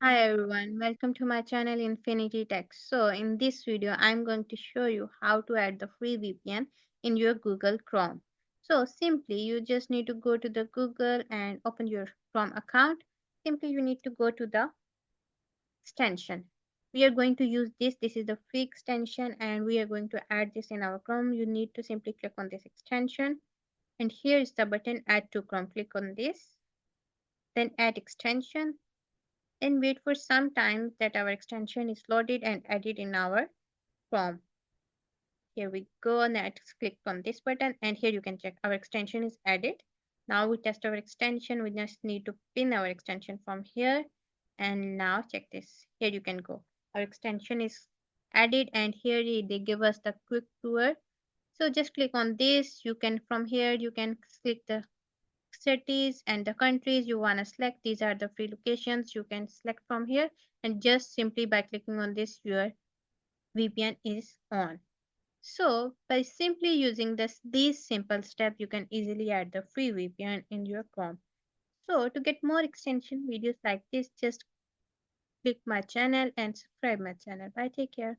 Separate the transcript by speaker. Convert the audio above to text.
Speaker 1: Hi everyone, welcome to my channel Infinity Tech. So in this video, I'm going to show you how to add the free VPN in your Google Chrome. So simply you just need to go to the Google and open your Chrome account. Simply you need to go to the extension. We are going to use this. This is the free extension and we are going to add this in our Chrome. You need to simply click on this extension and here is the button add to Chrome. Click on this, then add extension and wait for some time that our extension is loaded and added in our Chrome. Here we go. Next, click on this button and here you can check our extension is added. Now we test our extension. We just need to pin our extension from here. And now check this. Here you can go. Our extension is added and here they give us the quick tour. So just click on this. You can from here you can click the cities and the countries you want to select. These are the free locations you can select from here, and just simply by clicking on this your VPN is on. So by simply using these simple steps you can easily add the free VPN in your Chrome. So to get more extension videos like this, just click my channel and subscribe my channel. Bye, take care.